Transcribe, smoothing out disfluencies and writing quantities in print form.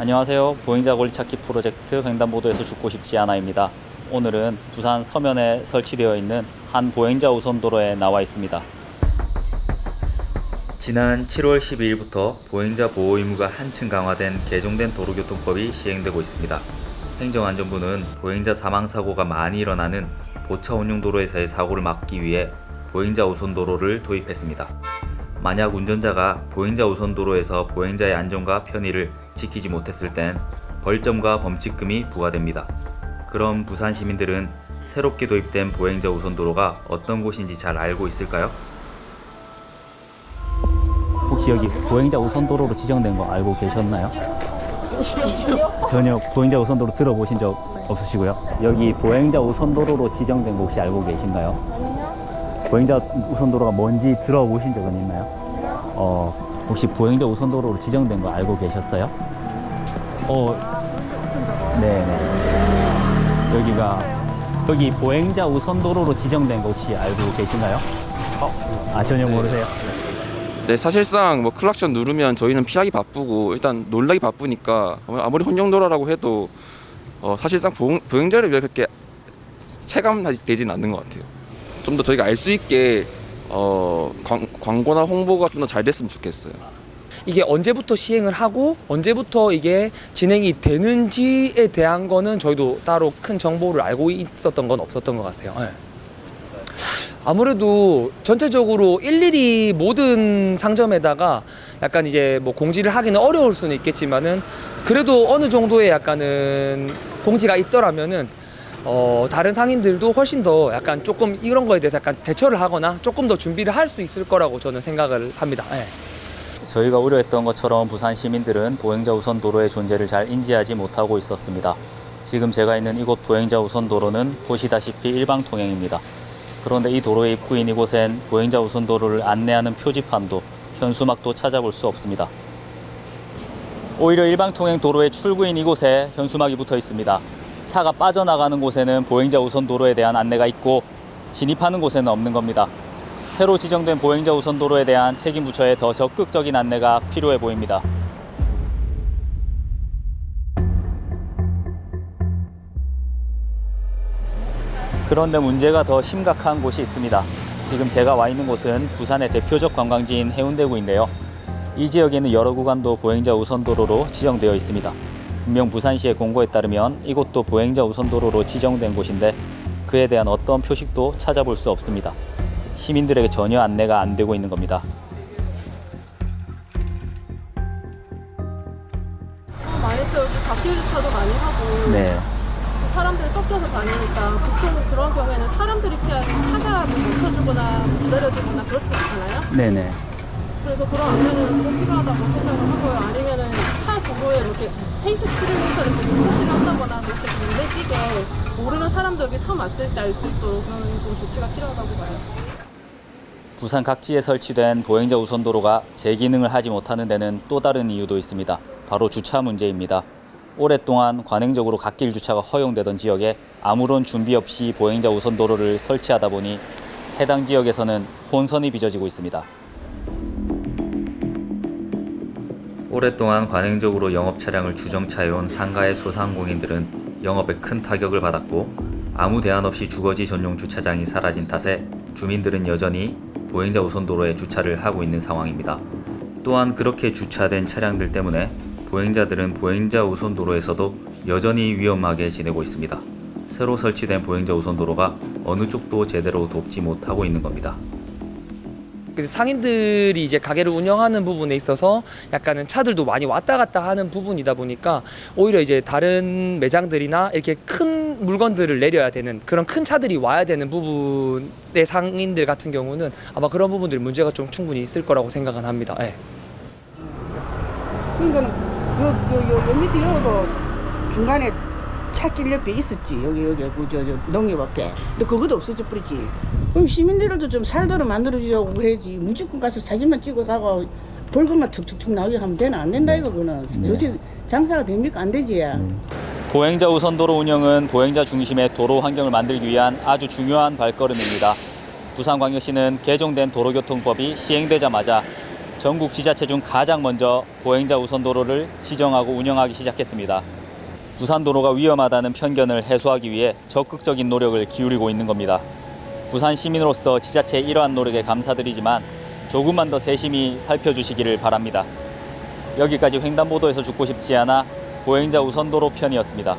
안녕하세요. 보행자 권리찾기 프로젝트 횡단보도에서 죽고 싶지 않아입니다. 오늘은 부산 서면에 설치되어 있는 한 보행자 우선도로에 나와 있습니다. 지난 7월 12일부터 보행자 보호 의무가 한층 강화된 개정된 도로교통법이 시행되고 있습니다. 행정안전부는 보행자 사망사고가 많이 일어나는 보차 운용도로에서의 사고를 막기 위해 보행자 우선도로를 도입했습니다. 만약 운전자가 보행자 우선도로에서 보행자의 안전과 편의를 지키지 못했을 땐 벌점과 범칙금이 부과됩니다. 그럼 부산 시민들은 새롭게 도입된 보행자 우선도로가 어떤 곳인지 잘 알고 있을까요? 혹시 여기 보행자 우선도로로 지정된 거 알고 계셨나요? 전혀 보행자 우선도로 들어보신 적 없으시고요. 여기 보행자 우선도로로 지정된 거 혹시 알고 계신가요? 보행자 우선도로가 뭔지 들어보신 적은 있나요? 혹시 보행자 우선도로로 지정된 거 알고 계셨어요? 네네. 여기 보행자 우선도로로 지정된 거 혹시 알고 계신가요? 전혀 모르세요? 네, 사실상 뭐 클락션 누르면 저희는 피하기 바쁘고 일단 놀라기 바쁘니까 아무리 혼용도로라고 해도 사실상 보행자를 위해 그렇게 체감되지는 않는 것 같아요. 좀 더 저희가 알 수 있게 광고나 홍보가 좀 더 잘 됐으면 좋겠어요. 이게 언제부터 시행을 하고 언제부터 이게 진행이 되는지에 대한 거는 저희도 따로 큰 정보를 알고 있었던 건 없었던 것 같아요. 네. 아무래도 전체적으로 일일이 모든 상점에다가 약간 이제 뭐 공지를 하기는 어려울 수는 있겠지만은 그래도 어느 정도의 약간은 공지가 있더라면은 다른 상인들도 훨씬 더 약간 조금 이런 거에 대해서 약간 대처를 하거나 조금 더 준비를 할 수 있을 거라고 저는 생각을 합니다. 네. 저희가 우려했던 것처럼 부산 시민들은 보행자 우선도로의 존재를 잘 인지하지 못하고 있었습니다. 지금 제가 있는 이곳 보행자 우선도로는 보시다시피 일방통행입니다. 그런데 이 도로의 입구인 이곳엔 보행자 우선도로를 안내하는 표지판도 현수막도 찾아볼 수 없습니다. 오히려 일방통행 도로의 출구인 이곳에 현수막이 붙어 있습니다. 차가 빠져나가는 곳에는 보행자 우선도로에 대한 안내가 있고 진입하는 곳에는 없는 겁니다. 새로 지정된 보행자 우선도로에 대한 책임 부처의 더 적극적인 안내가 필요해 보입니다. 그런데 문제가 더 심각한 곳이 있습니다. 지금 제가 와 있는 곳은 부산의 대표적 관광지인 해운대구인데요. 이 지역에는 여러 구간도 보행자 우선도로로 지정되어 있습니다. 분명 부산시의 공고에 따르면 이곳도 보행자 우선도로로 지정된 곳인데 그에 대한 어떤 표식도 찾아볼 수 없습니다. 시민들에게 전혀 안내가 안 되고 있는 겁니다. 많이 여기 갓길 주차도 많이 하고 네. 사람들이 섞여서 다니니까 보통 그런 경우에는 사람들이 피하기 차가 멈춰주거나 기다려주거나 그렇지 않잖아요. 네네. 그래서 그런 안내는 꼭 필요하다고 생각을 하고요. 아니면은 차 도로에 이렇게 페이스 트림에서 이렇게 표시를 한다거나 이렇게 눈에 띄게 모르는 사람들이 처음 왔을 때 알 수 있도록 그런 좀 조치가 필요하다고 봐요. 부산 각지에 설치된 보행자 우선도로가 제 기능을 하지 못하는 데는 또 다른 이유도 있습니다. 바로 주차 문제입니다. 오랫동안 관행적으로 갓길 주차가 허용되던 지역에 아무런 준비 없이 보행자 우선도로를 설치하다 보니 해당 지역에서는 혼선이 빚어지고 있습니다. 오랫동안 관행적으로 영업 차량을 주정차해온 상가의 소상공인들은 영업에 큰 타격을 받았고 아무 대안 없이 주거지 전용 주차장이 사라진 탓에 주민들은 여전히 보행자 우선도로에 주차를 하고 있는 상황입니다. 또한 그렇게 주차된 차량들 때문에 보행자들은 보행자 우선도로에서도 여전히 위험하게 지내고 있습니다. 새로 설치된 보행자 우선도로가 어느 쪽도 제대로 돕지 못하고 있는 겁니다. 그래서 상인들이 이제 가게를 운영하는 부분에 있어서 약간은 차들도 많이 왔다 갔다 하는 부분이다 보니까 오히려 이제 다른 매장들이나 이렇게 큰 물건들을 내려야 되는 그런 큰 차들이 와야 되는 부분의 상인들 같은 경우는 아마 그런 부분들이 문제가 좀 충분히 있을 거라고 생각은 합니다. 네. 그러니까 요 밑에 여기도 중간에 차길 옆에 있었지. 여기 저 농협 앞에. 근데 그것도 없어져 버렸지. 그럼 시민들도 좀 살도록 만들어주자고 그래야지. 무조건 가서 사진만 찍어가고 벌금만 툭툭툭 나오게 하면 되나? 안 된다 이거 그거는. 요새 장사가 됩니까? 안 되지. 보행자 우선도로 운영은 보행자 중심의 도로 환경을 만들기 위한 아주 중요한 발걸음입니다. 부산광역시는 개정된 도로교통법이 시행되자마자 전국 지자체 중 가장 먼저 보행자 우선 도로를 지정하고 운영하기 시작했습니다. 부산도로가 위험하다는 편견을 해소하기 위해 적극적인 노력을 기울이고 있는 겁니다. 부산 시민으로서 지자체의 이러한 노력에 감사드리지만 조금만 더 세심히 살펴주시기를 바랍니다. 여기까지 횡단보도에서 죽고 싶지 않아 보행자 우선도로 편이었습니다.